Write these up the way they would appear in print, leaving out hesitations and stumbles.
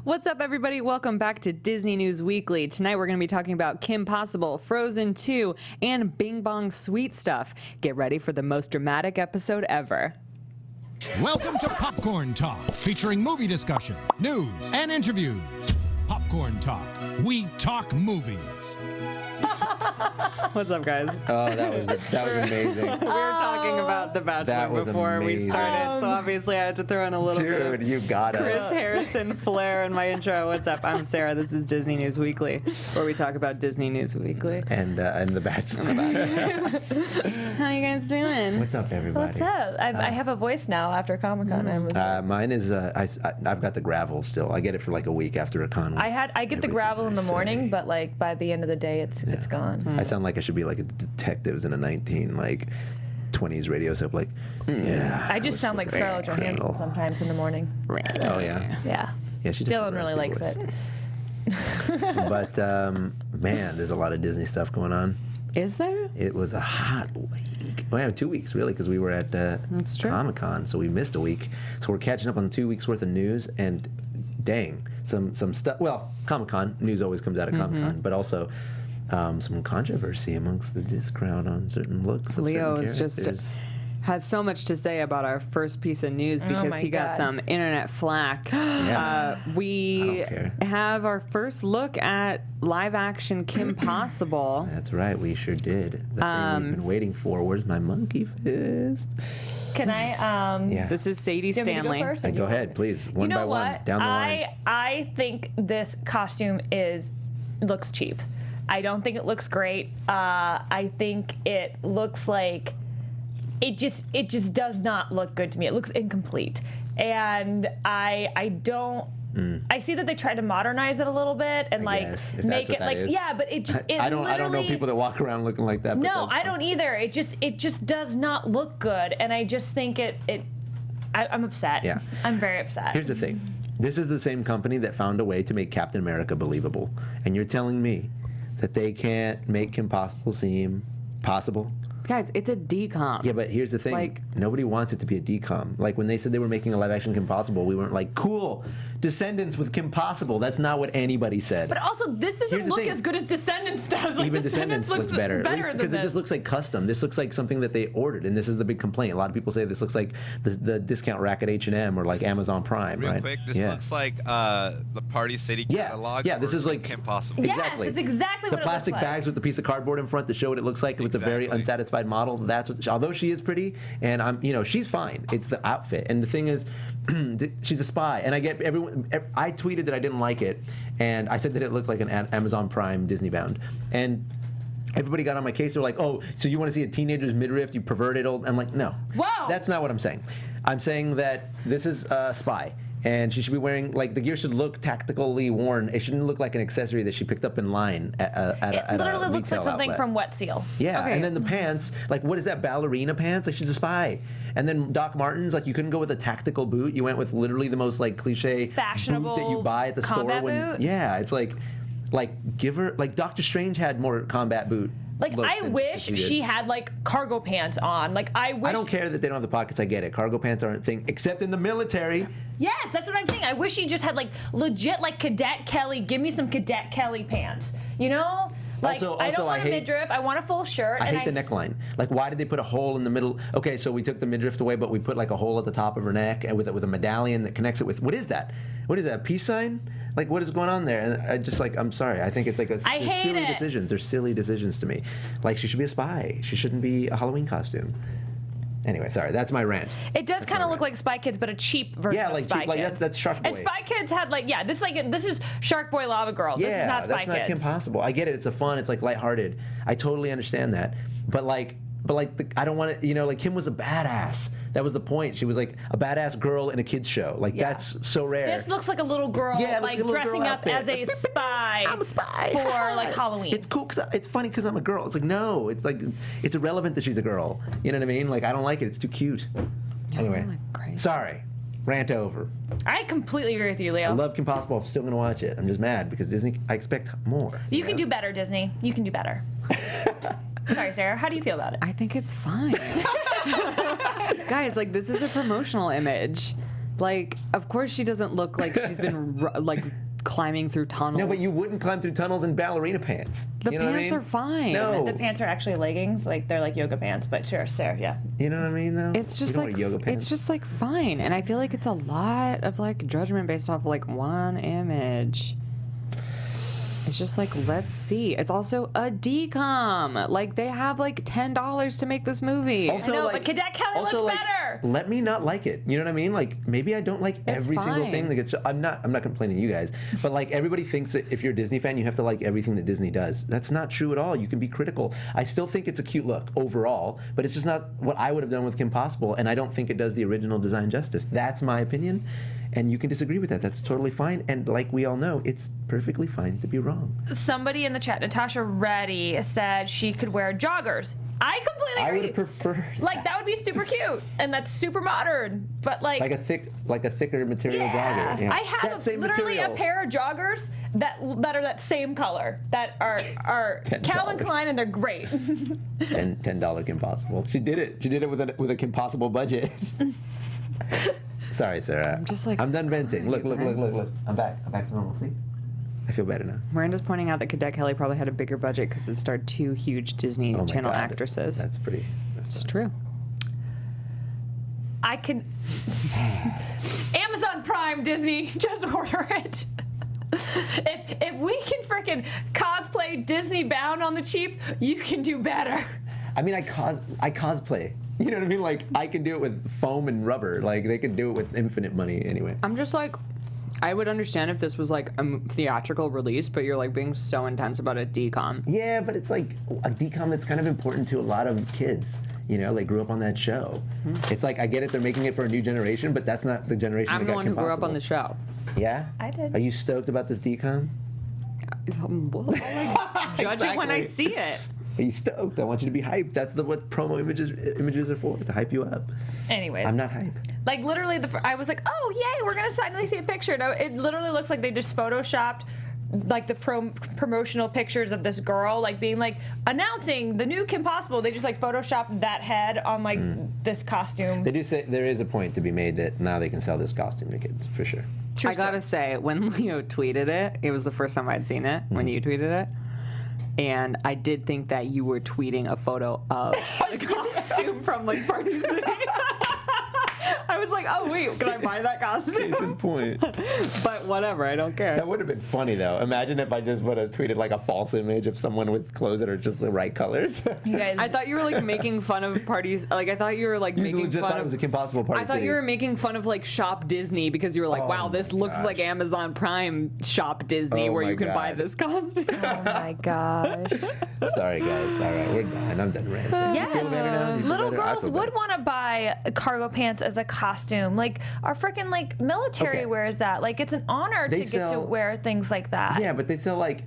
What's up, everybody? Welcome back to Disney News Weekly. Tonight we're going to be talking about Kim Possible, Frozen 2, and Bing Bong Sweet Stuff. Get ready for the most dramatic episode ever. Welcome to Popcorn Talk, featuring movie discussion, news, and interviews. Popcorn Talk. We talk movies. What's up, guys? Oh, that was amazing. We were talking about The Bachelor before we started, so obviously I had to throw in a little bit of you got Chris us. Harrison flair in my intro. What's up? I'm Sarah. This is Disney News Weekly, where we talk about Disney News Weekly. And The Bachelor. How you guys doing? What's up, everybody? What's up? I have a voice now after Comic-Con. Mine is, I've got the gravel still. I get it for like a week after a con. I get the gravel in the morning, but like by the end of the day, it's gone. I sound like I should be like a detective in a 20s radio soap. Like, yeah. I just sound like Scarlett Johansson sometimes in the morning. Oh yeah. Yeah. Yeah, she does. Dylan really likes it. But man, there's a lot of Disney stuff going on. Is there? It was a hot week. Well, yeah, 2 weeks really, because we were at Comic-Con, so we missed a week. So we're catching up on 2 weeks worth of news, and dang, some stuff. Well, Comic-Con news always comes out of Comic-Con, but also some controversy amongst the Disc crowd on certain looks. Leo is just has so much to say about our first piece of news because he got some internet flack. We have our first look at live-action Kim Possible. That's right, we sure did. The thing we've been waiting for. Where's my monkey fist? Can I? Yeah. This is Sadie Stanley. Go first, Go ahead, please. One by one, down the line. I think this costume looks cheap. I don't think it looks great. I think it looks like it just does not look good to me. It looks incomplete, and I don't. I see that they tried to modernize it a little bit and I like guess, make it like but it just I don't know people that walk around looking like that. But no, I don't either. It just does not look good, and I just think I'm upset. Yeah, I'm very upset. Here's the thing. This is the same company that found a way to make Captain America believable, and you're telling me that they can't make Kim Possible seem possible? Guys, it's a decom. Yeah, but here's the thing. Like, nobody wants it to be a decom. Like, when they said they were making a live-action Kim Possible, we weren't like, cool, Descendants with Kim Possible. That's not what anybody said. But also, this doesn't look as good as Descendants does. Like, even Descendants looks better. Because it just looks like custom. This looks like something that they ordered, and this is the big complaint. A lot of people say this looks like the discount rack at H&M or like Amazon Prime, Real right? quick, this looks like the Party City catalog. Yeah, this is like Kim Possible. Exactly. Yes, it's exactly the what it looks plastic like. bags with the piece of cardboard in front to show what it looks like with the very unsatisfied model. That's what. Although she is pretty, and she's fine. It's the outfit, and the thing is, she's a spy, and I get everyone. I tweeted that I didn't like it, and I said that it looked like an Amazon Prime Disney bound, and everybody got on my case. They're like, "Oh, so you want to see a teenager's midriff? You perverted old?" I'm like, "No, Whoa. That's not what I'm saying. I'm saying that this is a spy." And she should be wearing, like, the gear should look tactically worn. It shouldn't look like an accessory that she picked up in line at a It literally looks like retail something outlet. from Wet Seal. Yeah, Okay. and then the pants, like, what is that, ballerina pants? Like, she's a spy. And then Doc Martens, like, you couldn't go with a tactical boot. You went with literally the most, like, cliche Fashionable boot that you buy at the store. combat boot? Yeah, it's like give her, like, Doctor Strange had more combat boot. Like, I wish she had, like, cargo pants on. Like, I wish... I don't care that they don't have the pockets. I get it. Cargo pants aren't a thing, except in the military. Yes, that's what I'm saying. I wish she just had, like, legit, like, Cadet Kelly. Give me some Cadet Kelly pants. You know? Like, Also, I don't want I a midriff. I want a full shirt. I hate the neckline. Like, why did they put a hole in the middle? Okay, so we took the midriff away, but we put, like, a hole at the top of her neck and with a medallion that connects it with... What is that? What is that, a peace sign? Like, what is going on there? And I just, like, I'm sorry. I think it's like silly decisions. They're silly decisions to me. Like, she should be a spy. She shouldn't be a Halloween costume. Anyway, sorry. That's my rant. It does kind of look like Spy Kids, but a cheap version of Spy Kids. Yeah, like that's Shark Boy. And Spy Kids had, like, this is Shark Boy Lava Girl. Yeah, this is not Spy that's not Kids. Kim Possible. I get it. It's fun. It's, like, lighthearted. I totally understand that. But I don't want to, like, Kim was a badass. That was the point. She was like a badass girl in a kid's show. Like, that's so rare. This looks like a little girl, like, dressing up as a spy. I'm a spy. For, like, Halloween. It's cool because it's funny because I'm a girl. It's like, no, it's like, it's irrelevant that she's a girl. You know what I mean? Like, I don't like it. It's too cute. Anyway, sorry. Rant over. I completely agree with you, Leo. I love Kim Possible. I'm still going to watch it. I'm just mad because Disney, I expect more. You can do better, Disney. You can do better. Sorry, Sarah. How do you feel about it? I think it's fine. Guys, like, this is a promotional image. Like, of course she doesn't look like she's been like climbing through tunnels. No, but you wouldn't climb through tunnels in ballerina pants. The you know pants what I mean? are fine. No. The pants are actually leggings, like they're like yoga pants, but sure, yeah. You know what I mean, though? It's just you don't like wear yoga pants. it's just like fine, and I feel like it's a lot of like judgment based off like one image. It's just like, let's see. It's also a DCOM. Like, they have like $10 to make this movie. Also, I know, like, but Cadet Kelly looks better. Let me not like it. You know what I mean? Like, maybe I don't like every single thing that gets. I'm not complaining to you guys, but like everybody thinks that if you're a Disney fan, you have to like everything that Disney does. That's not true at all. You can be critical. I still think it's a cute look overall, but it's just not what I would have done with Kim Possible, and I don't think it does the original design justice. That's my opinion. And you can disagree with that. That's totally fine. And like we all know, it's perfectly fine to be wrong. Somebody in the chat, Natasha Reddy, said she could wear joggers. I completely agree. I would have preferred that would be super cute, and that's super modern. But like a thicker material jogger. Yeah. I have literally a pair of joggers that are that same color that are Calvin Klein, and they're great. $10 Kim Possible. She did it. She did it with a Kim Possible budget. Sorry, Sarah. I'm done venting. Look. I'm back to normal. See? I feel better now. Miranda's pointing out that Cadet Kelly probably had a bigger budget because it starred 2 huge Disney Channel actresses. That's pretty. It's true. I can... Amazon Prime, Disney, just order it. If we can frickin' cosplay Disney Bound on the cheap, you can do better. I mean, I cosplay. You know what I mean? Like, I can do it with foam and rubber. Like, they can do it with infinite money anyway. I'm just like, I would understand if this was like a theatrical release, but you're like being so intense about a DCOM. Yeah, but it's like a DCOM that's kind of important to a lot of kids. You know, they grew up on that show. Mm-hmm. It's like, I get it, they're making it for a new generation, but that's not the generation I'm that the got one who grew up on the show. Yeah? I did. Are you stoked about this DCOM? Judge it when I see it. Are you stoked? I want you to be hyped. That's what promo images are for, to hype you up. Anyways. I'm not hype. Like, literally, I was like, oh, yay, we're going to finally see a picture. No, it literally looks like they just photoshopped, like, the promotional pictures of this girl, like, being, like, announcing the new Kim Possible. They just, like, photoshopped that head on, like, this costume. They do say there is a point to be made that now they can sell this costume to kids, for sure. I gotta say, when Leo tweeted it was the first time I'd seen it, when you tweeted it. And I did think that you were tweeting a photo of the costume from like Party City. I was like, oh wait, can I buy that costume? Case in point. But whatever, I don't care. That would have been funny though. Imagine if I just would have tweeted like a false image of someone with clothes that are just the right colors. You guys, I thought you were like making fun of parties. Like I thought you were like making fun. Thought it was a Kim Possible Party I thought City. you were making fun of like Shop Disney because you were like, wow, this looks like Amazon Prime Shop Disney where you can buy this costume. oh my gosh. Sorry guys. All right, we're done. I'm done ranting. Yes. Little girls would want to buy cargo pants as a costume. Like our freaking like military wears that. Like it's an honor to get to wear things like that. Yeah, but they sell like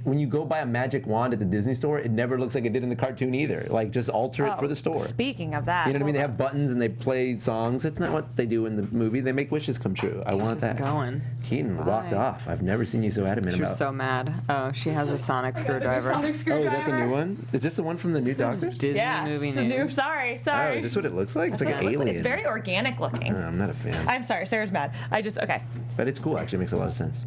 when you go buy a magic wand at the Disney store, it never looks like it did in the cartoon either. Like just alter it for the store. Speaking of that, you know what I mean? They have buttons and they play songs. That's not what they do in the movie. They make wishes come true. I want that. Going. Keetin walked off. I've never seen you so adamant She about. was so mad. Oh, she has a sonic screwdriver. Oh, is that the new one? Is this the one from the new Doctor? Disney movie news. Sorry. Oh, is this what it looks like? It's like an alien. It's very organic looking. I'm not a fan. I'm sorry, Sarah's mad. Okay. But it's cool. Actually, it makes a lot of sense.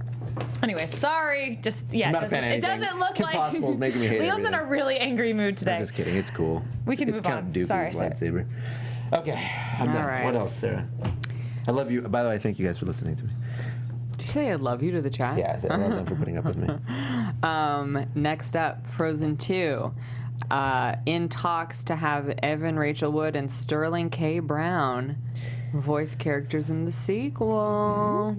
Anyway, sorry. I'm not a fan of anything. It doesn't look Kim like Possible is making me hate Leo's everything. in a really angry mood today. I'm just kidding. It's cool. We can it's move kind on. Of Dooku's Sorry, lightsaber. Okay, I'm done. right. What else, Sarah? I love you. By the way, thank you guys for listening to me. Did you say I love you to the chat? Yeah, I said I love them for putting up with me. Next up, Frozen 2. In talks to have Evan Rachel Wood and Sterling K. Brown voice characters in the sequel.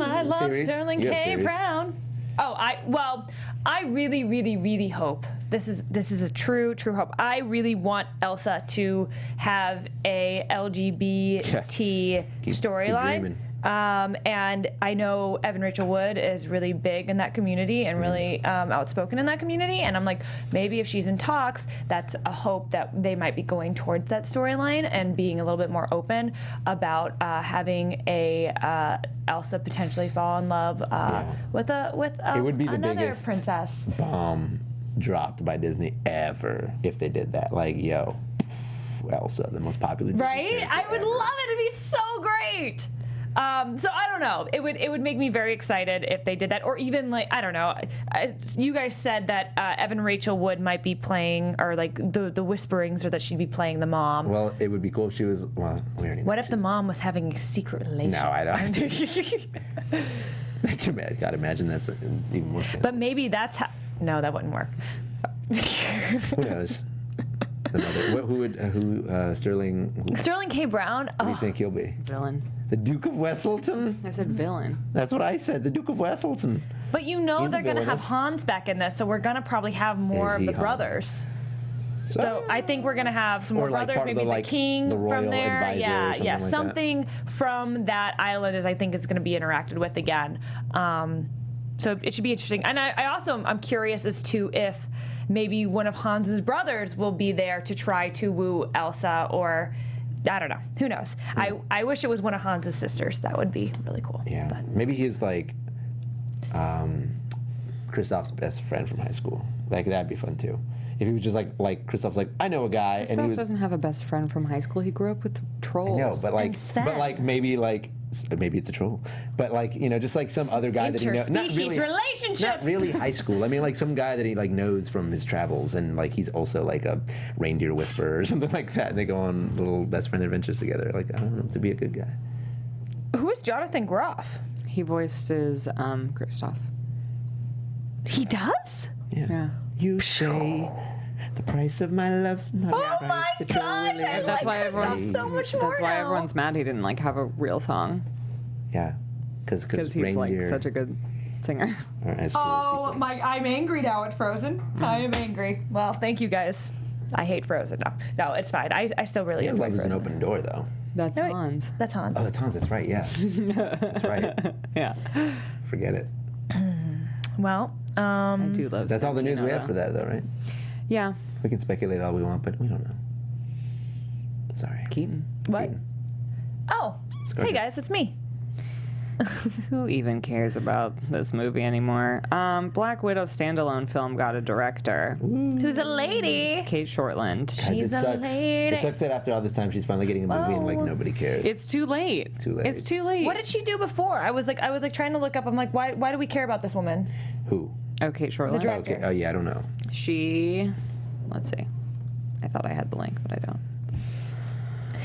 I love Theories? Sterling You have K. theories? Brown. I really, really, really hope this is a true hope. I really want Elsa to have a LGBT storyline. And I know Evan Rachel Wood is really big in that community and really outspoken in that community. And I'm like, maybe if she's in talks, that's a hope that they might be going towards that storyline and being a little bit more open about having a Elsa potentially fall in love with it would be the another biggest princess. Bomb dropped by Disney ever if they did that. Like, yo, Elsa, the most popular Disney Right? character I would ever. love it. It'd be so great. So I don't know. It would make me very excited if they did that, or even like I don't know. You guys said that Evan Rachel Wood might be playing, or like the whisperings, or that she'd be playing the mom. Well, it would be cool if she was. Well, we already know What if the she's- mom was having a secret relationship? No, I don't. God, imagine that's even more. But maybe that's how. No, that wouldn't work. Who knows? The mother. Sterling. Sterling K. Brown. Who do you think he'll be? Villain. The Duke of Wesselton? I said villain. That's what I said. The Duke of Wesselton. But you know He's they're going to have villainous. Hans back in this, so we're going to probably have more Is of he the Hans? brothers. So I think we're going to have some more Or like brothers, part of maybe the, like, king the royal from there. advisor or Yeah, something yeah, like that. something from that island is I think is going to be interacted with again. So it should be interesting. And I'm curious as to if maybe one of Hans's brothers will be there to try to woo Elsa, or I don't know. Who knows? I wish it was one of Hans's sisters. That would be really cool. Yeah. But Maybe he's like Kristoff's best friend from high school. Like, that'd be fun too. If he was just like Kristoff's like, I know a guy, and he Kristoff was. doesn't have a best friend from high school. He grew up with trolls. No, but like, Sven. maybe it's a troll, but like just like some other guy that he knows. Interspecies relationships. Not really high school. I mean, like some guy that he like knows from his travels, and like he's also like a reindeer whisperer or something like that. And they go on little best friend adventures together. Like, I don't know, to be a good guy. Who is Jonathan Groff? He voices Kristoff. He does? Yeah. You say the price of my love's not a Oh price my that you're gosh, willing I to That's why like everyone's Kristoff so much more That's why now. everyone's mad he didn't like have a real song, Yeah, because because he's like reindeer such a good singer. aren't as cool as Oh people. my! I'm angry now at Frozen. I am angry. Well, thank you guys. I hate Frozen. No, it's fine. I still really His enjoy love is an Frozen. open door, though. That's No, wait, Hans. That's Hans. Oh, that's Hans. That's right. Yeah, that's right. Yeah. Forget it. Well, I do love That's all the news Santino, we have though. for that, though, right? Yeah. We can speculate all we want, but we don't know. Sorry. Keaton. what? Keaton. Oh, Scarlett. hey guys, it's me. Who even cares about this movie anymore? Black Widow standalone film got a director. Who's a lady? Kate Shortland. God, She's it a sucks. lady. It sucks that after all this time, she's finally getting a movie and like Whoa. nobody cares. It's too late. It's too late. It's too late. What did she do before? I was like trying to look up. I'm like, why do we care about this woman? Who? Oh, Kate Shortland. The director. Okay. Oh yeah, I don't know. She. Let's see. I thought I had the link, but I don't.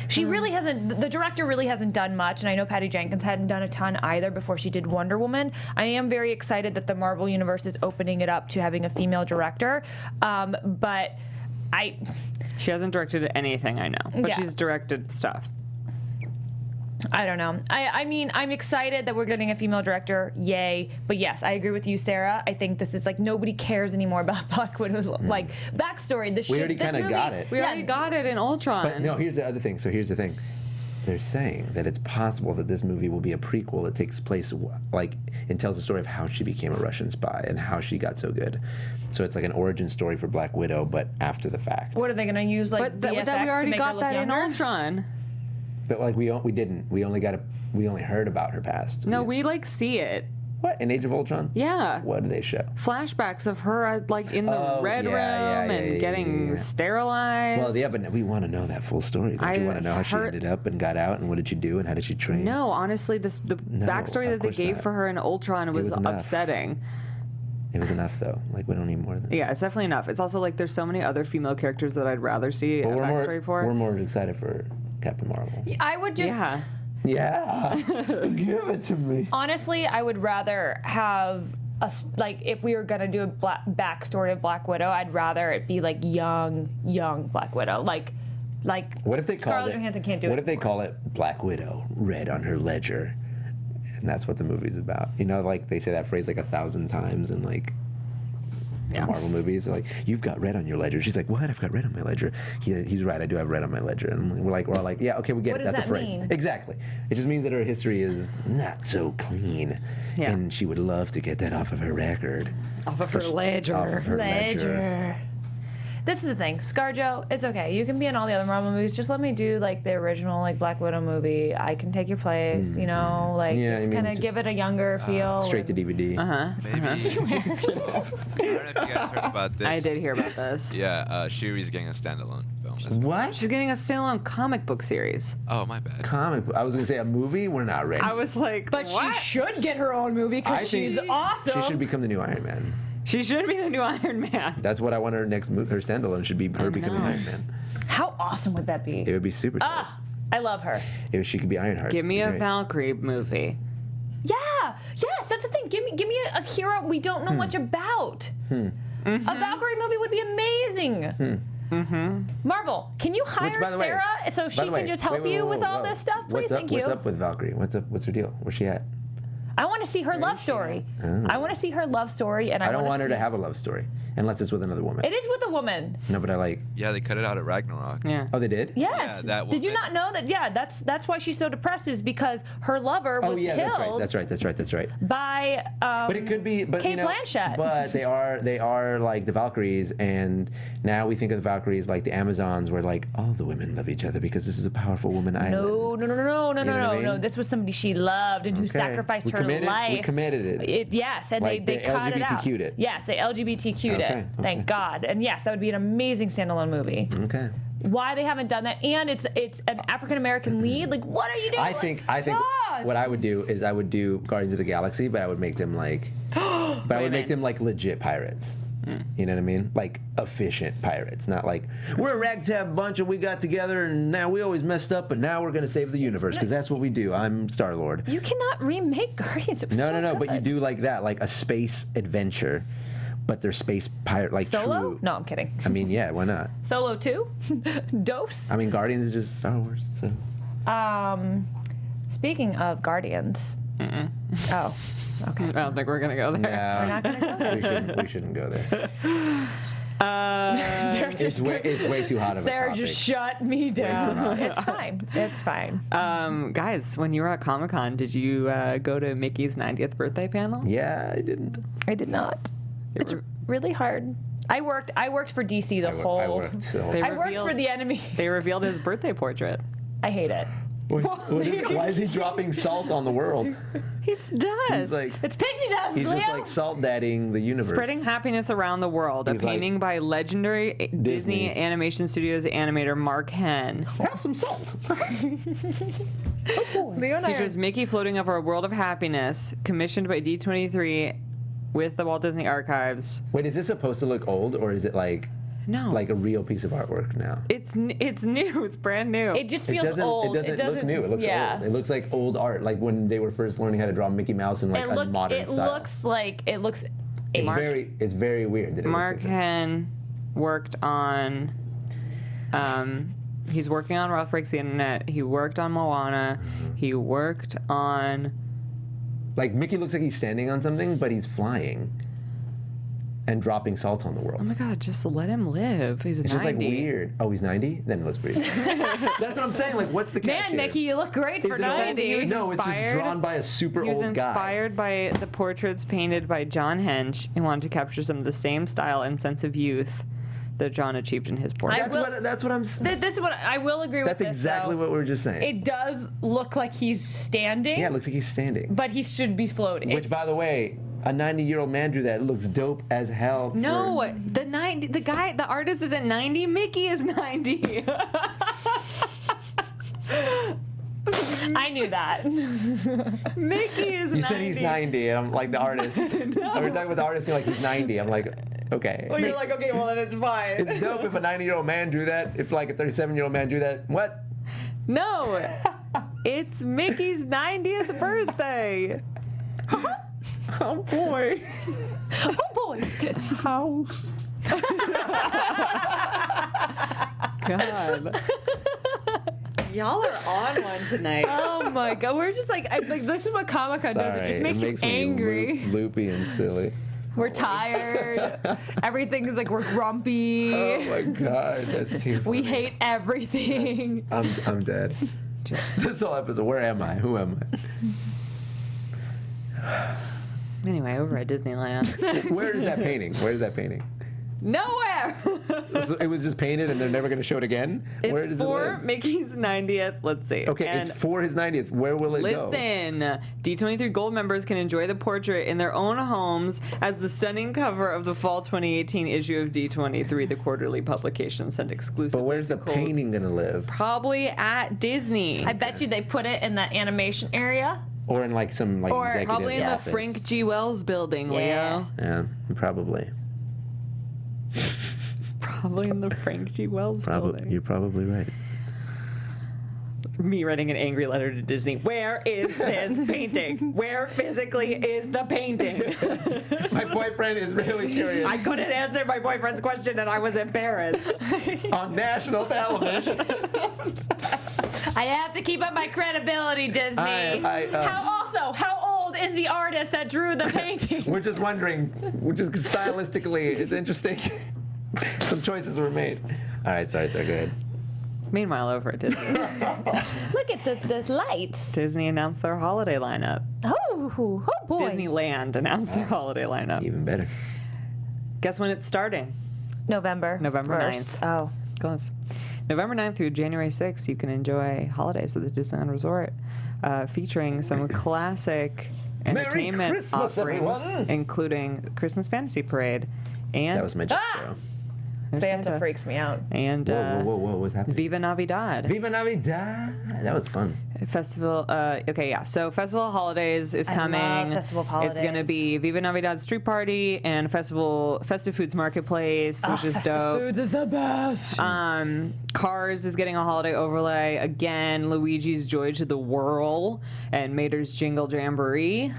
She really hasn't. The director really hasn't done much, and I know Patty Jenkins hadn't done a ton either before she did Wonder Woman. I am very excited that the Marvel Universe is opening it up to having a female director, but She hasn't directed anything, I know, but Yeah. she's directed stuff. I don't know. I mean, I'm excited that we're getting a female director. Yay. But yes, I agree with you, Sarah. I think this is like nobody cares anymore about Black Widow's like backstory. We already this kinda movie- got it. We already got it in Ultron. But no, here's the other thing. So here's the thing. They're saying that it's possible that this movie will be a prequel that takes place like and tells the story of how she became a Russian spy and how she got so good. So it's like an origin story for Black Widow, but after the fact. What are they going to use like but VFX that we to already make her got look that in younger? Ultron. But like we didn't. We only heard about her past. No, we like see it. What, in Age of Ultron? Yeah. What do they show? Flashbacks of her like in the Oh, red room and getting sterilized. Well, yeah, but we want to know that full story. Don't you want to know how she ended up and got out and what did she do and how did she train? No, honestly, the backstory of that they course gave not. for her in Ultron was enough. upsetting. It was enough though. Like we don't need more than. Yeah, it's definitely enough. It's also like there's so many other female characters that I'd rather see a But backstory for. we're more excited for Captain Marvel. I would just. Yeah. Yeah, give it to me. Honestly, I would rather have like if we were gonna do a backstory of Black Widow, I'd rather it be like young Black Widow, like. What if they call Scarlett it? Johansson can't do What it if they call it Black Widow, red on her ledger, and that's what the movie's about? You know, like they say that phrase like 1,000 times in like. Yeah. Marvel movies. They're like, you've got red on your ledger. She's like, what? I've got red on my ledger. He's right. I do have red on my ledger. And we're all like, yeah, okay, we get What it. does That's a that phrase. mean? Exactly. It just means that her history is not so clean, Yeah. and she would love to get that off of her record. Off of her ledger. Off of her ledger. This is the thing. ScarJo, it's okay. You can be in all the other Marvel movies. Just let me do like the original like Black Widow movie. I can take your place. You know, like just kind of give it a younger feel. Straight to DVD. Maybe. I don't know if you guys heard about this. I did hear about this. Yeah, Shuri's getting a standalone film. What? She's getting a standalone comic book series. Oh, my bad. Comic book. I was gonna say a movie. We're not ready. I was like, But what? she should get her own movie because she's awesome. She should become the new Iron Man. She should be the new Iron Man. That's what I want her next her standalone should be her becoming Iron Man. How awesome would that be? It would be super dope. I love her. If she could be Ironheart. Give me a It'd be great. Valkyrie movie. Yeah. Yes, that's the thing. Give me a hero we don't know much about. A Valkyrie movie would be amazing. Marvel, can you hire by the way- Sarah so she can just help you with all this stuff? Please, thank you. What's up with Valkyrie? What's her deal? Where's she at? I want to see her love story. I want to see her love story, and I don't want her to have a love story unless it's with another woman. It is with a woman. No, but I like. Yeah, they cut it out at Ragnarok. Yeah. Oh, they did? Yes. Yeah, that Did you woman. not know that? Yeah, that's why she's so depressed is because her lover was killed. That's right. By But it could be, but Kate Blanchett. But they are like the Valkyries, and now we think of the Valkyries like the Amazons, where like all the women love each other because this is a powerful woman island. No. You know what I mean? No. This was somebody she loved and who sacrificed We her committed- life. we committed it. Yes, and Like they they cut it out. LGBTQ'd it. Yes, they LGBTQ'd Okay, it. Thank God. And yes, that would be an amazing standalone movie. Okay. Why they haven't done that? And it's an African American lead. Like, what are you doing? I think God! what I would do is I would do Guardians of the Galaxy, but I would make them like, legit pirates. You know what I mean? Like efficient pirates, not like we're a ragtag bunch and we got together and now we always messed up, but now we're gonna save the universe because that's what we do. I'm Star-Lord. You cannot remake Guardians. No, but you do like that, like a space adventure, but they're space pirate, like Solo? true. No, I'm kidding. I mean, yeah, why not? Solo 2? Dose? I mean, Guardians is just Star Wars, so. Speaking of Guardians. Oh, okay. I don't think we're going to go there. Yeah, We're not going to go there. we shouldn't go there. Sarah It's way too hot of a Sarah topic. just shut me down. It's fine. It's fine. Guys, when you were at Comic-Con, did you go to Mickey's 90th birthday panel? Yeah, I didn't. I did not. It's really hard. I worked for DC I worked. So. I worked for the enemy. They revealed his birthday portrait. I hate it. Why is he dropping salt on the world? It's dust. He's like, It's pixie dust, he's Leo. just like salt daddying the universe. Spreading happiness around the world. A He's like, painting by legendary Disney Animation Studios animator Mark Henn. Have some salt. Leo and I Features Mickey floating over a world of happiness, commissioned by D23 with the Walt Disney Archives. Wait, is this supposed to look old, or is it like a real piece of artwork now? It's new. It's brand new. It just feels old. It doesn't look new. It looks old. It looks like old art, like when they were first learning how to draw Mickey Mouse in like a modern style. It looks. It's very weird. That it Mark looks like Henn worked on. He's working on Ralph Breaks the Internet. He worked on Moana. He worked on. Like Mickey looks like he's standing on something, but he's flying and dropping salt on the world. Oh my God! Just let him live. He's 90. It's just like weird. Oh, he's 90? Then it looks pretty. That's what I'm saying. Like, what's the catch Man, here? Mickey, you look great for Is it all- 90. No, it's just drawn by a super He was old guy. inspired by the portraits painted by John Hench and wanted to capture some of the same style and sense of youth that John achieved in his portrait. That's what I'm saying. This is what I will agree with. That's exactly what we were just saying. It does look like he's standing. Yeah, it looks like he's standing. But he should be floating. Which, by the way, a 90-year-old man drew that. It looks dope as hell. No, the artist isn't 90. Mickey is 90. I knew that. Mickey is 90. You said he's 90, and I'm like the artist. No. We're talking about the artist, you're like, he's 90. I'm like, okay. Well, you're like, okay, well, then it's fine. It's dope if a 90-year-old man drew that. If like a 37-year-old man drew that. What? No, it's Mickey's 90th birthday. Oh, boy. Oh, boy. House. God. Y'all are on one tonight. Oh, my God. We're just like this is what Comic-Con does. It just makes you angry. Me loopy and silly. We're tired. Everything is like we're grumpy. Oh, my God. That's too funny. We hate everything. I'm dead. This whole episode. Where am I? Who am I? Anyway, over at Disneyland. Where is that painting? Where is that painting? Nowhere. So it was just painted and they're never going to show it again? Where It's does for it live? Mickey's 90th. Let's see. Okay, And it's for his 90th. Where will it go? listen, D23 Gold members can enjoy the portrait in their own homes as the stunning cover of the fall 2018 issue of D23, the quarterly publication sent exclusively. But where's the painting going to live? Probably at Disney. I bet you they put it in that animation area. Or in like some like Or executive Probably in office. the Frank G. Wells building, Yeah. Leo. Yeah, probably. Probably in the Frank G. Wells building. You're probably right. Me writing an angry letter to Disney. Where is this painting? Where physically is the painting? My boyfriend is really curious. I couldn't answer my boyfriend's question and I was embarrassed. On national television. I have to keep up my credibility, Disney. How old is the artist that drew the painting? We're just wondering, stylistically, it's interesting. Some choices were made. All right, sorry, go ahead. Meanwhile, over at Disney, Look at the lights. Disney announced their holiday lineup. Oh boy. Disneyland announced their holiday lineup. Even better. Guess when it's starting? November 9th. Oh. Close. November 9th through January 6th, you can enjoy holidays at the Disneyland Resort, featuring some classic entertainment Christmas, offerings, everyone. including Christmas Fantasy Parade and That was my joke, bro. there's Santa freaks me out. and Whoa, what's happening? Viva Navidad. Viva Navidad. That was fun. Festival, so Festival of Holidays is I coming. love Festival of It's going to Holidays. be Viva Navidad Street Party and Festive Foods Marketplace, which is dope. Foods is the best. Cars is getting a holiday overlay. Again, Luigi's Joy to the Whirl and Mater's Jingle Jamboree.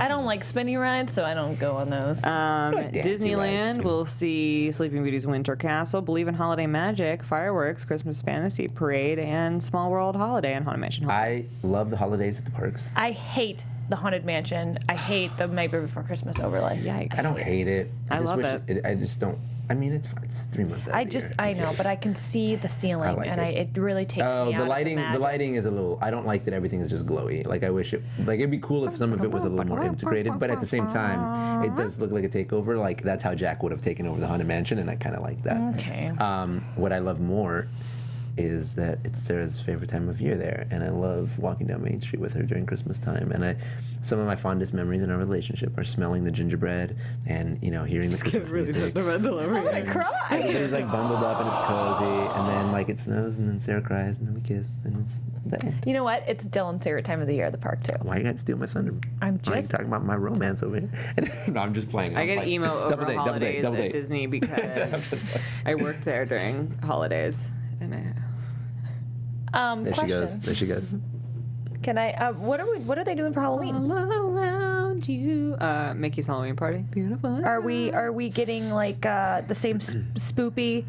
I don't like spinny rides, so I don't go on those. Dancing Disneyland rides. will see Sleeping Beauty's Winter Castle, Believe in Holiday Magic, Fireworks, Christmas Fantasy Parade, and Small World Holiday and Haunted Mansion Holiday. I love the holidays at the parks. I hate the Haunted Mansion. I hate the Nightmare Before Christmas overlay. Yikes. I don't hate it. I just love wish it. I just don't. I mean, it's fine. It's 3 months out of the year. I know, but I can see the ceiling, I like and it. it really takes me out the of lighting. the The magic. lighting is a little. I don't like that everything is just glowy. Like I wish it. Like it'd be cool if some of it was a little more integrated. But at the same time, it does look like a takeover. Like that's how Jack would have taken over the Haunted Mansion, and I kind of like that. Okay. What I love more is that it's Sarah's favorite time of year there, and I love walking down Main Street with her during Christmas time. And some of my fondest memories in our relationship are smelling the gingerbread and hearing the Christmas music. I'm gonna cry. Everybody's like bundled up and it's cozy, and then like it snows, and then Sarah cries, and then we kiss, and it's the end. You know what? It's Dylan's favorite time of the year at the park too. Why you gotta steal my thunder? I'm Why you just- talking about my romance over here? No, I'm just playing. I get emo over Double date, holidays double at date. Disney because I worked there during holidays. And There she Question. goes. There she goes. Can I? What are they doing for Halloween? all around you. Mickey's Halloween party. Beautiful. Are we getting like the same spoopy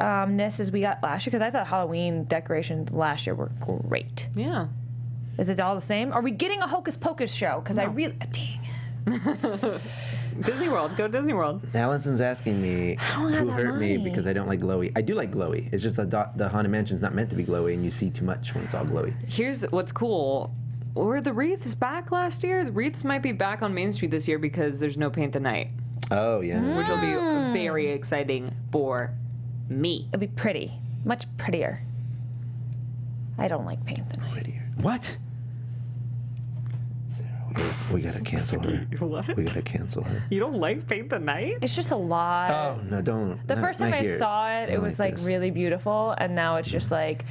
ness as we got last year? Because I thought Halloween decorations last year were great. Yeah. Is it all the same? Are we getting a Hocus Pocus show? Because I really dang it. Disney World. Go Disney World. Allison's asking me don't have who that hurt me money. because I don't like glowy. I do like glowy. It's just the Haunted Mansion's not meant to be glowy, and you see too much when it's all glowy. Here's what's cool. Were the wreaths back last year? The wreaths might be back on Main Street this year because there's no Paint the Night, Oh yeah. which will be very exciting for me. It'd be pretty, much prettier. I don't like paint the night. Prettier. What? Sarah, we gotta cancel her. What? We gotta cancel her. You don't like Paint the Night? It's just a lot. Oh no! Don't. The first time I saw it, it was like this. really beautiful, and now it's just like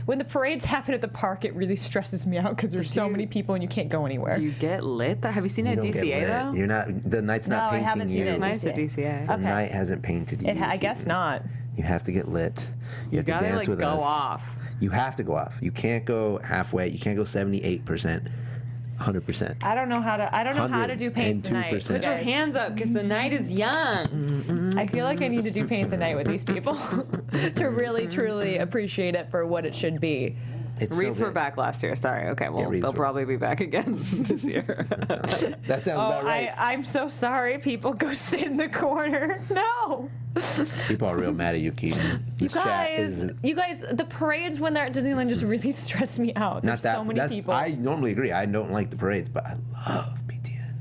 when the parades happen at the park, it really stresses me out because there's so many people and you can't go anywhere. Do you get lit? Have you seen it You at don't get DCA lit. though? You're not. The night's not No, I painting haven't seen you. it. It's nice at DCA. The Okay. night hasn't painted you. I guess Keetin. not. You have to get lit. You have to gotta, dance like, with go us. off. You have to go off. You can't go halfway. You can't go 78%, 100%. I don't know how to do paint the night. 102%. Put your guys. hands up because the night is young. I feel like I need to do paint the night with these people to really truly appreciate it for what it should be. It's so Wreaths were good. back last year. Sorry. Okay. Well, wreaths they'll were- probably be back again this year. That sounds about right. I'm so sorry. People go sit in the corner. No. People are real mad at you, Keetin. This chat is You guys, the parades when they're at Disneyland just really stress me out. not There's that. so many people. I normally agree. I don't like the parades, but I love PTN.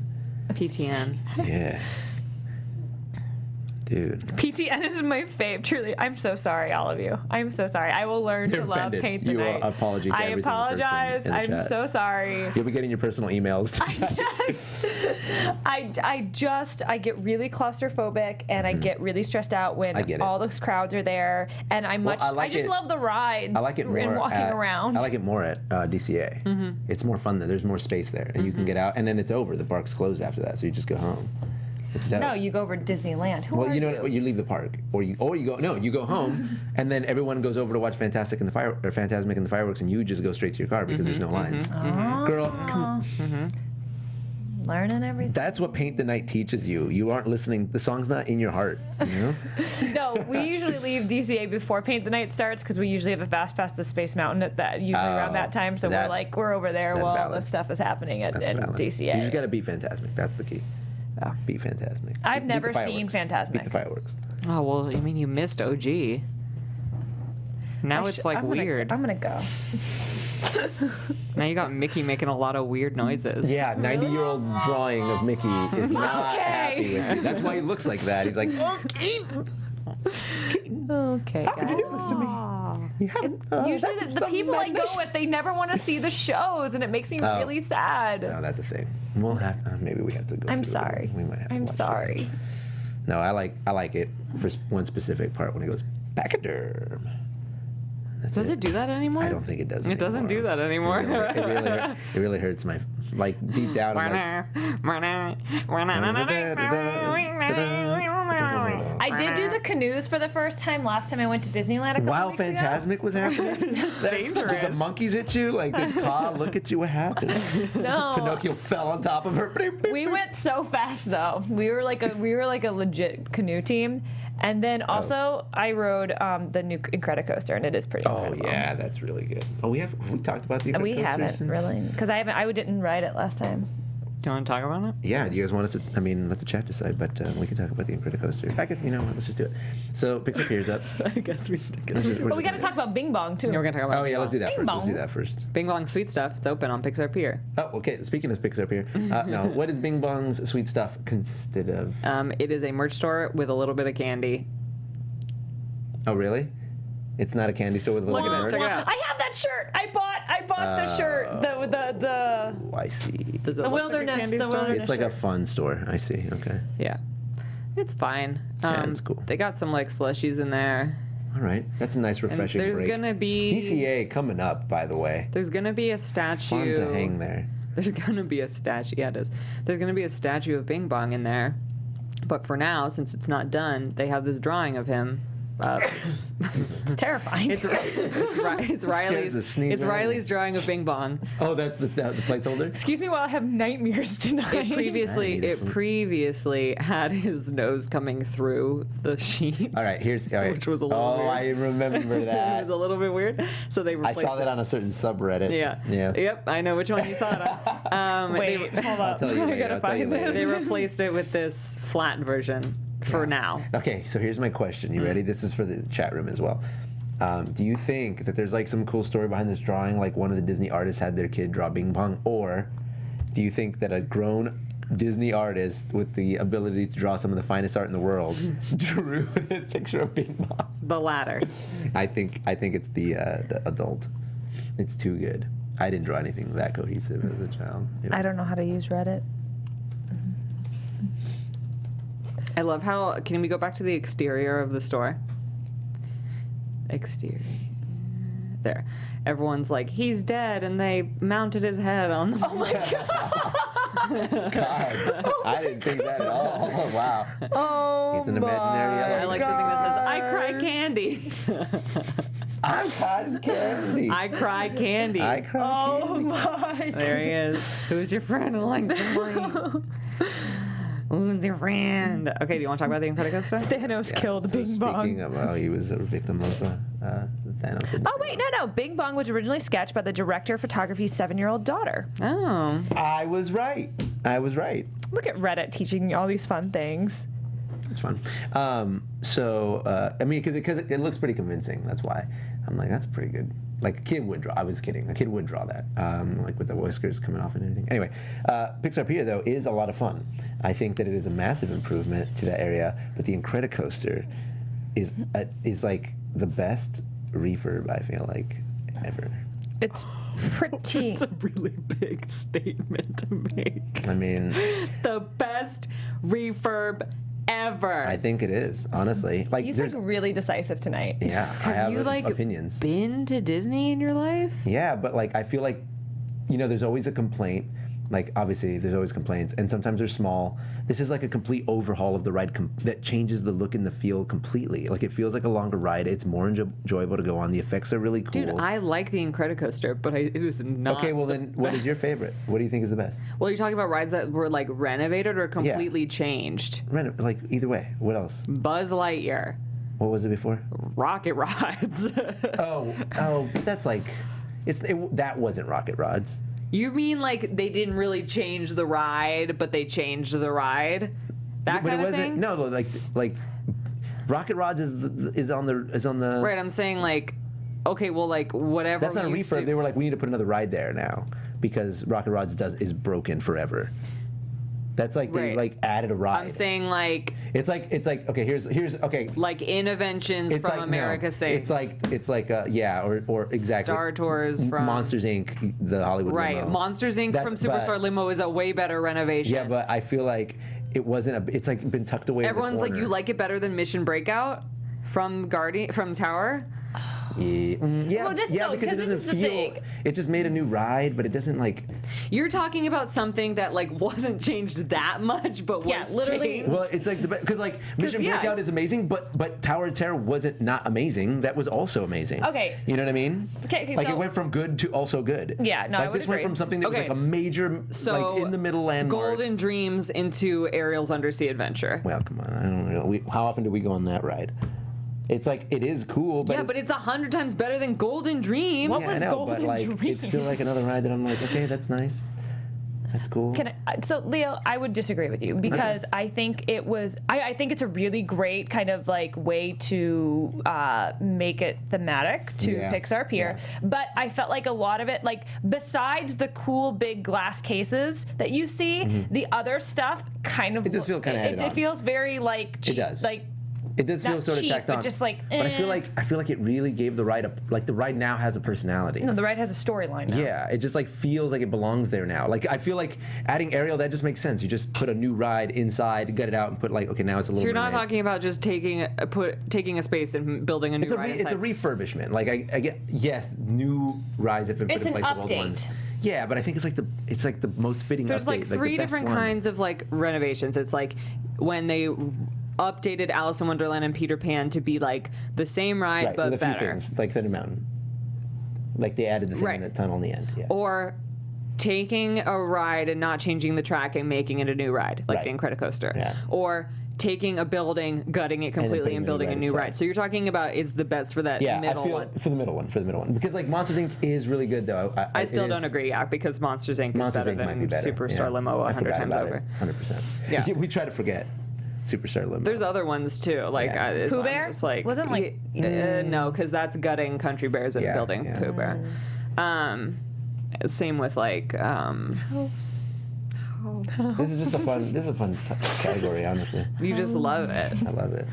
PTN. Yeah. Dude. PTN is my fave, truly. I'm so sorry, all of you. I'm so sorry. I will learn to love Paint the Night. Apology to every single person apologize. in the I'm chat. so sorry. You'll be getting your personal emails. I get really claustrophobic and I get really stressed out when all those crowds are there. And I just love the rides. I like it more and walking around. I like it more at DCA. It's more fun there. There's more space there, and you can get out, and then it's over. The park's closed after that, so you just go home. It's dope. No, you go over to Disneyland. Well, you know what? You leave the park, or you go home, and then everyone goes over to watch Phantasmic and the Fireworks, and you just go straight to your car because there's no lines. Girl, come. Learning everything. That's what Paint the Night teaches you. You aren't listening. The song's not in your heart. You know? No, we usually leave DCA before Paint the Night starts because we usually have a fast pass to Space Mountain at that around that time. So we're over there while the stuff is happening at DCA. You just got to beat Phantasmic. That's the key. Oh. Beat Phantasmic. I've never seen Phantasmic. Beat the fireworks. Oh, well, I mean, you missed OG. Now it's weird. I'm going to go. Now you got Mickey making a lot of weird noises. Yeah, 90-year-old drawing of Mickey is not happy with you. That's why he looks like that. He's like, oh, Keetin. Okay, how could you do this to me? You haven't, usually the people I go with, they never want to see the shows, and it makes me really sad. No, that's a thing. We'll have to, maybe we have to go. I'm sorry. We might have to I'm watch sorry. It. No, I like it for one specific part when he goes pachyderm. Does it do that anymore? I don't think it does. It doesn't do that anymore. It really hurts my deep down. I did do the canoes for the first time last time I went to Disneyland a couple While weeks Phantasmic was happening? That's dangerous. Did the monkeys hit you? Like, did Ka look at you? What happened? No. Pinocchio fell on top of her. We went so fast though. We were like a legit canoe team. And then also I rode the new Incredicoaster, and it is pretty incredible. Oh yeah, that's really good. Oh, we talked about the Incredicoaster? We haven't really, because I didn't ride it last time. Do you want to talk about it? Yeah, do you guys want us to? I mean, let the chat decide, but we can talk about the Incredicoaster. I guess, let's just do it. So, Pixar Pier's up. I guess we But we got to talk about Bing Bong, too. Yeah, we're going to talk about Bing Bong. Let's do that Bing first. Bong. Let's do that first. Bing Bong's Sweet Stuff. It's open on Pixar Pier. Oh, okay. Speaking of Pixar Pier, no, what is Bing Bong's Sweet Stuff consisted of? It is a merch store with a little bit of candy. Oh, really? It's not a candy store with a little bit of merch? Check it out. I have that shirt. I bought the shirt. The Oh, I see. Does it The look wilderness, Like a candy the store? wilderness. It's like a fun store. I see. Okay. Yeah. It's fine. Yeah, it's cool. They got some slushies in there. All right. That's a nice, refreshing There's break. gonna be DCA coming up, by the way. There's gonna be a statue. Fun to hang there. There's gonna be a statue. Yeah, it is. There's gonna be a statue of Bing Bong in there. But for now, since it's not done, they have this drawing of him. It's terrifying. It's Riley's drawing of Bing Bong. Oh, that's the placeholder? Excuse me while I have nightmares tonight. It previously had his nose coming through the sheet. All right, which was a little weird. I remember that. It was a little bit weird. So they replaced I saw that on a certain subreddit. Yeah. Yep, I know which one you saw it on. Wait, hold up. I'll tell you later. I gotta find this. They replaced it with this flat version for now. Okay, so here's my question. You ready? This is for the chat room as well. Do you think that there's some cool story behind this drawing, like one of the Disney artists had their kid draw Bing Bong, or do you think that a grown Disney artist with the ability to draw some of the finest art in the world drew this picture of Bing Bong? The latter. I think it's the adult. It's too good. I didn't draw anything that cohesive as a child. I don't know how to use Reddit. I love how, can we go back to the exterior of the store? Exterior. There. Everyone's like, he's dead, and they mounted his head on the... Oh my God. God, I didn't think that at all. Oh, wow. Oh, He's an imaginary I yellow. like the thing that says, I cry candy. I'm cotton candy. I cry candy. I cry Oh candy. my. There he is. Who's your friend? Who's your friend? Okay, do you want to talk about the Incredicoaster? Thanos killed Bing Bong. Speaking of, he was a victim of Thanos. Oh wait, no. Bing Bong was originally sketched by the director of photography's 7-year-old daughter. Oh. I was right. Look at Reddit teaching you all these fun things. It's fun. I mean, because it looks pretty convincing. That's why I'm like, that's pretty good. Like a kid would draw. I was kidding. A kid would draw that, like with the whiskers coming off and everything. Anyway, Pixar Pier though is a lot of fun. I think that it is a massive improvement to that area. But the Incredicoaster is like the best refurb, I feel like, ever. It's pretty. It's a really big statement to make. I mean, the best refurb ever. I think it is, honestly. Like, He's like really decisive tonight. Yeah, I have you like opinions. Been to Disney in your life? Yeah, but like I feel like, there's always a complaint. Like, obviously, there's always complaints, and sometimes they're small. This is like a complete overhaul of the ride that changes the look and the feel completely. Like, it feels like a longer ride. It's more enjoyable to go on. The effects are really cool. Dude, I like the Incredicoaster, but it is not. Okay, well then, what is your favorite? What do you think is the best? Well, you're talking about rides that were like renovated or completely changed. Like, either way. What else? Buzz Lightyear. What was it before? Rocket Rods. oh, but that's like, that wasn't Rocket Rods. You mean like they didn't really change the ride, but they changed the ride? That kind of thing? No, like Rocket Rods is on the. Right, I'm saying like, okay, well, like whatever. That's not a refurb. They were like, we need to put another ride there now because Rocket Rods is broken forever. That's like they like added a ride. I'm saying like it's like okay. Here's okay. Like Innoventions from like, America Saves. It's like or exactly. Star Tours from Monsters Inc. The Hollywood right. limo. Monsters Inc. from Superstar Limo is a way better renovation. Yeah, but I feel like it wasn't it's like been tucked away. Everyone's in the like, you like it better than Mission Breakout from Tower. Yeah, Well, because it doesn't feel. It just made a new ride, but it doesn't like. You're talking about something that like wasn't changed that much, but was literally. changed. Well, it's like because like Mission Breakout is amazing, but Tower of Terror wasn't not amazing. That was also amazing. Okay. You know what I mean? Okay. Like so, it went from good to also good. Yeah, no, I like would this went agree. from something that was like a major, like in the middle landmark. Golden Dreams into Ariel's Undersea Adventure. Well, come on, I don't know. How often do we go on that ride? It's like it is cool, but but it's 100 times better than Golden Dreams. What was I know, Golden but like Dreams? it's still like another ride that I'm like, okay, that's nice. That's cool. So Leo, I would disagree with you because I think it was. I think it's a really great kind of like way to make it thematic to Pixar Pier. Yeah. But I felt like a lot of it, like besides the cool big glass cases that you see, the other stuff kind of. It does feel kind of added on. It feels very like cheap. It does. Like. It does feel Not sort of cheap, tacked but on. just like, But I feel like it really gave the ride the ride now has a personality. No, the ride has a storyline now. Yeah, it just like feels like it belongs there now. Like I feel like adding Ariel, that just makes sense. You just put a new ride inside, gut it out, and put like, okay, now it's a little. So you're not mermaid. talking about just taking a space and building a new ride. It's a refurbishment. Like I get new rides have been put in place of old ones. Yeah, but I think it's like the most fitting. There's update, like three different kinds of like renovations. It's like when they updated Alice in Wonderland and Peter Pan to be like the same ride but with a few better. things, like Thunder Mountain. Like they added the thing in the tunnel in the end. Yeah. Or taking a ride and not changing the track and making it a new ride, like the Incredicoaster. Yeah. Or taking a building, gutting it completely, and building a new ride. So you're talking about is the best for that middle one. For the middle one. Because like Monsters Inc. is really good though. I still don't agree, because Monsters Inc. is better than Superstar Limo 100 times over. 100%. Yeah. We try to forget Superstar Limo. There's other ones too, like Pooh Bear. Just like Wasn't like no, because that's gutting Country Bears and building Pooh Bear. Same with like. This is a fun category, honestly. You just love it. I love it.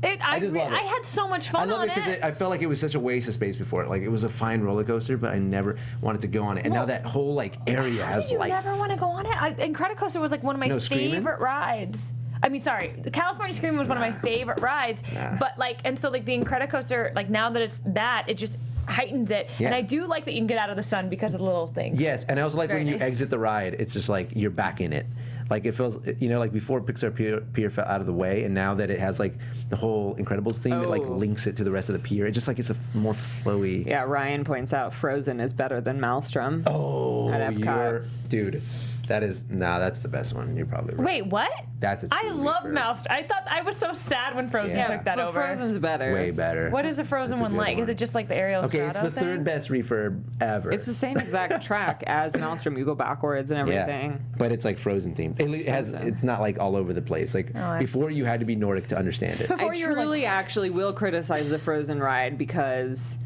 I just love it. I had so much fun I love on it because I felt like it was such a waste of space before. Like it was a fine roller coaster, but I never wanted to go on it. And now that whole like area How has did you life. never want to go on it? Incredicoaster was like one of my favorite rides. I mean, sorry, the California Screaming was one of my favorite rides. But like, and so like the Incredicoaster, like now that it's that, it just heightens it. Yeah. And I do like that you can get out of the sun because of the little things. Yes, and I also like when you nice. exit the ride, it's just like you're back in it. Like it feels, like before Pixar Pier fell out of the way, and now that it has like the whole Incredibles theme, it like links it to the rest of the pier. It just like it's a more flowy. Yeah, Ryan points out Frozen is better than Maelstrom. Oh, at Epcot. Dude. That's the best one. You're probably right. Wait, what? That's a I true love refurb. Maelstrom. I was so sad when Frozen took that but over. Frozen's better. Way better. What is the Frozen That's a one good like? Is it just like the Ariel Okay, Strata it's the thing? third best refurb ever. It's the same exact track as Maelstrom. You go backwards and everything. Yeah, but it's like Frozen themed. It's not like all over the place. Like before, you had to be Nordic to understand it. I truly actually will criticize the Frozen ride because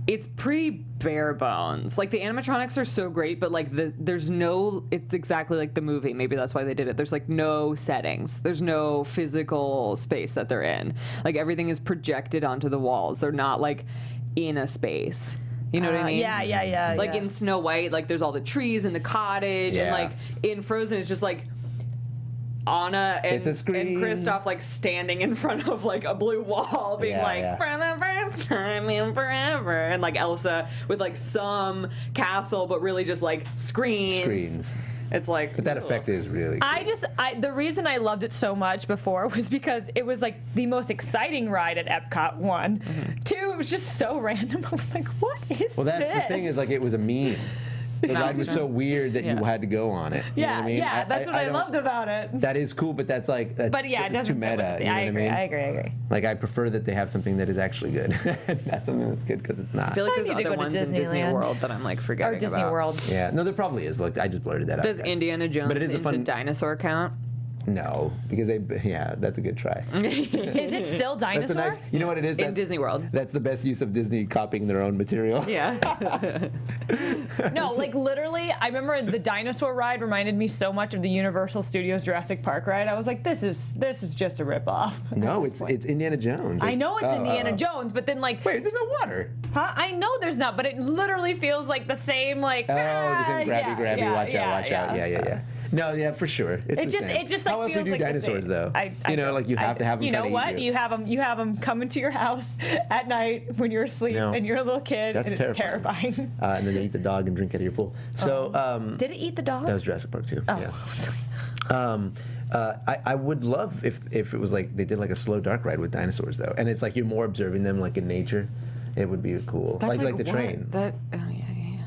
It's pretty bare bones. Like, the animatronics are so great, but like there's no. It's exactly like the movie. Maybe that's why they did it. There's like no settings. There's no physical space that they're in. Like, everything is projected onto the walls. They're not like in a space. You know what I mean? Yeah. Like in Snow White, like there's all the trees and the cottage, and like in Frozen, it's just like Anna and Kristoff like standing in front of like a blue wall, being for the first time in forever, and like Elsa with like some castle, but really just like screens. It's like, but that effect is really cool. The reason I loved it so much before was because it was like the most exciting ride at Epcot, 1. 2, it was just so random. I was like, what is this? Well, that's the thing, is like it was a meme. The ride was so weird that you had to go on it. You know what I mean? Yeah, that's what I loved about it. That is cool, but it's too meta. You know what I mean? I agree. Like, I prefer that they have something that is actually good. Not something that's good because it's not. I feel like there's other ones in Disney World that I'm like forgetting about. Or Disney World. Yeah, no, there probably is. Look, I just blurted that out. Does Indiana Jones into dinosaur count? No, because that's a good try. Is it still dinosaur? You know what it is? In Disney World. That's the best use of Disney copying their own material. Yeah. No, like literally, I remember the dinosaur ride reminded me so much of the Universal Studios Jurassic Park ride. I was like, this is just a ripoff. No, it's Indiana Jones. I know it's Indiana Jones, but then like, wait, there's no water. Huh? I know there's not, but it literally feels like the same like. Oh, the same grabby, watch out. Yeah. No, yeah, for sure. It just like how else do you do like dinosaurs though? You have to have them. You know what? You have them come into your house at night when you're asleep and you're a little kid. That's and it's terrifying. And then they eat the dog and drink out of your pool. So did it eat the dog? That was Jurassic Park too. Oh. Yeah. I would love if it was like they did like a slow dark ride with dinosaurs though, and it's like you're more observing them like in nature. It would be cool. That's like the train.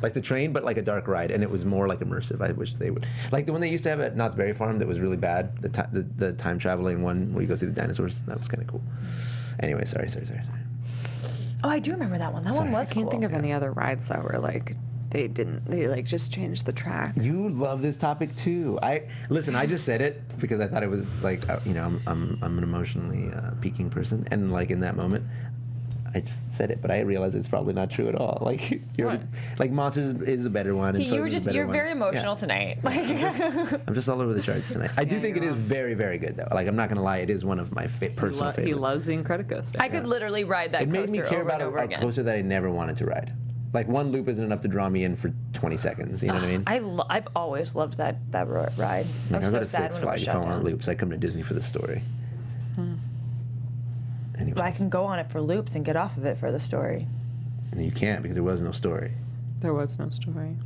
Like the train, but like a dark ride, and it was more like immersive. I wish they would. Like the one they used to have at Knott's Berry Farm that was really bad, the time traveling one where you go see the dinosaurs. That was kind of cool. Anyway, sorry. Oh, I do remember that one. That one was I can't cool. think of any other rides that were like they like just changed the track. You love this topic too. I just said it because I thought it was like I'm an emotionally peaking person, and like in that moment. I just said it, but I realize it's probably not true at all. Like Monsters is a better one. And You're very emotional tonight. I'm just all over the charts tonight. I do think it is very, very good though. Like I'm not gonna lie, it is one of my personal favorites. He loves the Incredicoaster. I could literally ride that coaster. It made me care about a coaster that I never wanted to ride. Like one loop isn't enough to draw me in for 20 seconds. You know what I mean? I've always loved that ride. I go to Six Flags if I want loops. I come to Disney for the story. But I can go on it for loops and get off of it for the story. And you can't because there was no story. There was no story.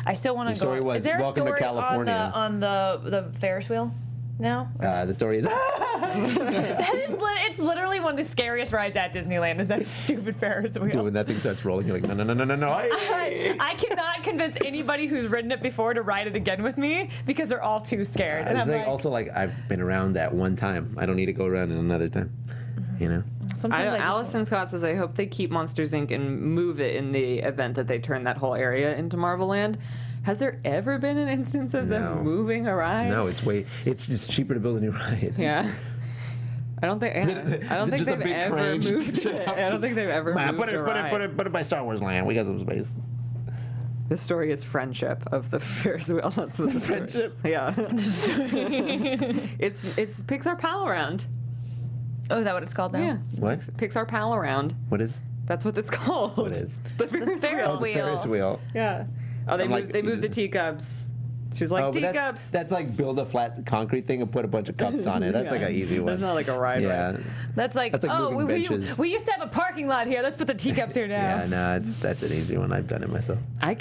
I still want to go. The story was, is there welcome a story to California. on the Ferris wheel now? The story is... It's literally one of the scariest rides at Disneyland is that stupid Ferris wheel. Dude, when that thing starts rolling, you're like, no. I cannot convince anybody who's ridden it before to ride it again with me because they're all too scared. And it's I'm also like I've been around that one time. I don't need to go around it another time. You know? Allison Scott says, I hope they keep Monsters, Inc. and move it in the event that they turn that whole area into Marvel Land. Has there ever been an instance of them moving a ride? No, it's just cheaper to build a new ride. Yeah. I don't think they've ever moved it. I don't think they've ever moved a ride. Put it by Star Wars Land. We got some space. The story is friendship of the Ferris wheel. That's what the friendship. Yeah. It's Pixar Pal Around. Oh, is that what it's called now? Yeah. What? Pixar Pal Around. What is? That's what it's called. What is? The Ferris wheel. Oh, the Ferris wheel. Yeah. Oh, they moved the teacups. She's like, teacups. That's like build a flat concrete thing and put a bunch of cups on it. That's like an easy one. That's not like a ride. Yeah. That's like we used to have a parking lot here. Let's put the teacups here now. Yeah, no, that's an easy one. I've done it myself. I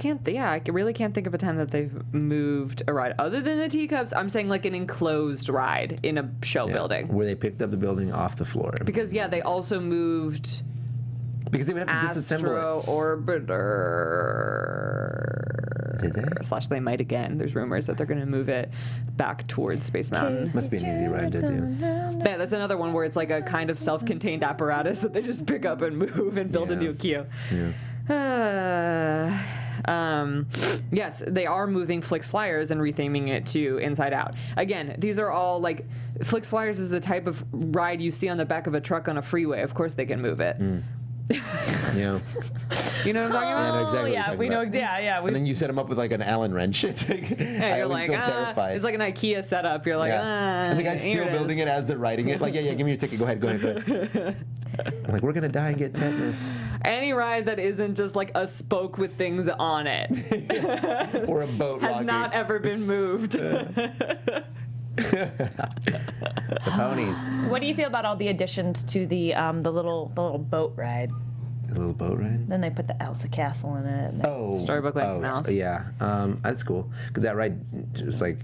really can't think of a time that they've moved a ride other than the teacups. I'm saying like an enclosed ride in a show building where they picked up the building off the floor. Because they also moved. Because they would have to disassemble it. Orbiter. Did they? / they might again. There's rumors that they're going to move it back towards Space Mountain. Must be an easy ride to do. Yeah, that's another one where it's like a kind of self-contained apparatus that they just pick up and move and build a new queue. Yeah. Yes, they are moving Flix Flyers and retheming it to Inside Out. Again, these are all like Flix Flyers is the type of ride you see on the back of a truck on a freeway. Of course they can move it. You know? You know what I'm talking about? Yeah, I know exactly what you're Yeah, talking we know. about. Yeah. And then you set them up with like an Allen wrench. It's like, Yeah, I you're always like, feel terrified. it's like an IKEA setup. You're like, And the guy's still building it as they're writing it. Like, yeah, give me your ticket. Go ahead. I'm like, we're going to die and get tetanus. Any ride that isn't just like a spoke with things on it Or a boat has not ever been moved. The ponies. What do you feel about all the additions to the little boat ride? The little boat ride? Then they put the Elsa Castle in it. Storybook Lake Canals. Yeah, that's cool. Because that ride, just like,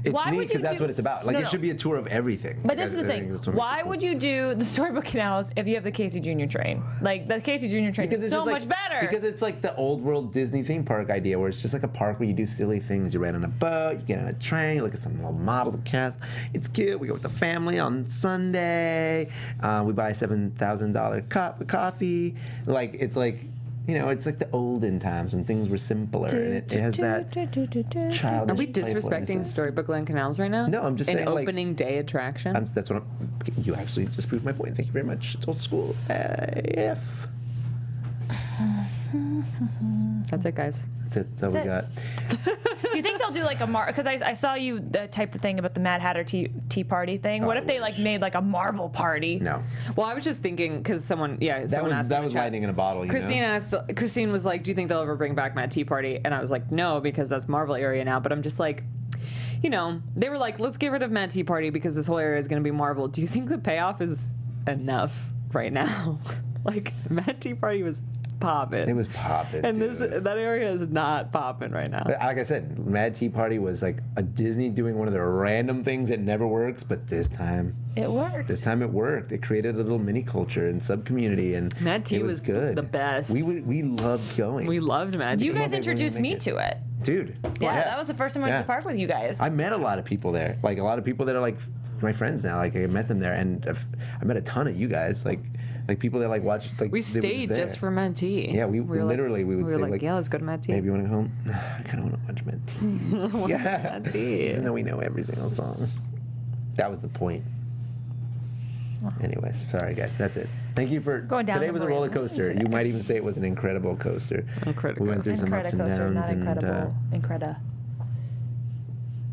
it's Why neat would you because that's do- what it's about. Like, No, it should be a tour of everything. But Like, this is the I think thing. that's what makes it Why cool. would you do the Storybook Canals if you have the Casey Jr. train? Like, the Casey Jr. train Because is it's so just much better. Because it's like the old world Disney theme park idea where it's just like a park where you do silly things. You ride on a boat, you get on a train, you look at some little models of cast. It's cute. We go with the family on Sunday. We buy a $7,000 cup of coffee. Like, it's like, you know, it's like the olden times when things were simpler, and it has that childish. Are we disrespecting playfulness. Storybook Land Canals right now? No, I'm just An saying, like, opening day attraction. That's what you actually just proved my point. Thank you very much. It's old school AF. That's it, guys. That's it. That's all we got. Do you think they'll do like a because I saw you type the thing about the Mad Hatter tea party thing. What if they like made like a Marvel party? No. Well, I was just thinking because someone asked. That in was the chat. lightning in a bottle. Christine was like, "Do you think they'll ever bring back Mad Tea Party?" And I was like, "No, because that's Marvel area now." But I'm just like, you know, they were like, "Let's get rid of Mad Tea Party because this whole area is going to be Marvel." Do you think the payoff is enough right now? Like, Mad Tea Party was popping. It was popping. And dude. that area is not popping right now. Like I said, Mad Tea Party was like a Disney doing one of their random things that never works, but this time It worked. This time it worked. It created a little mini culture and sub community, and Mad Tea it was good. the best. We loved going. We loved Mad Tea. You guys they introduced really me make to it. Dude. Yeah, that was the first time I went to the park with you guys. I met a lot of people there. Like a lot of people that are like my friends now. Like I met them there, and I met a ton of you guys. Like people that like watched. Like We they were stayed there. just for Mad Tea. Yeah, we were literally we would say like, yeah, let's go to Mad Tea. Maybe you want to go home? I kind of want to watch Mad Tea. Yeah, Mad Tea. Even though we know every single song. That was the point. Anyways, sorry guys, that's it. Thank you for Going down today was a memory roller lane coaster. today. You might even say it was an incredible coaster. We went through some ups and downs, not and incredible. Incredible.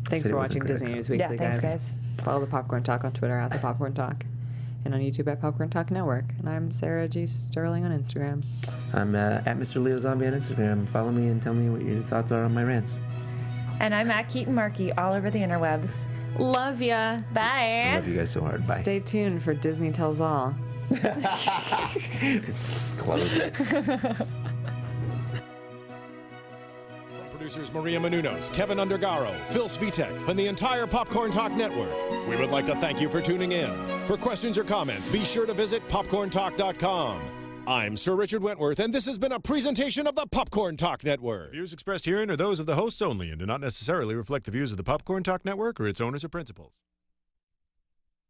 Thanks Said for it was watching a Disney credit News card. Weekly, Yeah, thanks, guys. Follow the Popcorn Talk on Twitter at the Popcorn Talk, and on YouTube at Popcorn Talk Network. And I'm Sarah G. Sterling on Instagram. I'm at Mr. Leo Zombie on Instagram. Follow me and tell me what your thoughts are on my rants. And I'm at Keetin Marchi all over the interwebs. Love ya. Bye. I love you guys so hard. Bye. Stay tuned for Disney Tells All. Close it. Producers Maria Menounos, Kevin Undergaro, Phil Svitek, and the entire Popcorn Talk Network. We would like to thank you for tuning in. For questions or comments, be sure to visit popcorntalk.com. I'm Sir Richard Wentworth, and this has been a presentation of the Popcorn Talk Network. Views expressed herein are those of the hosts only and do not necessarily reflect the views of the Popcorn Talk Network or its owners or principals.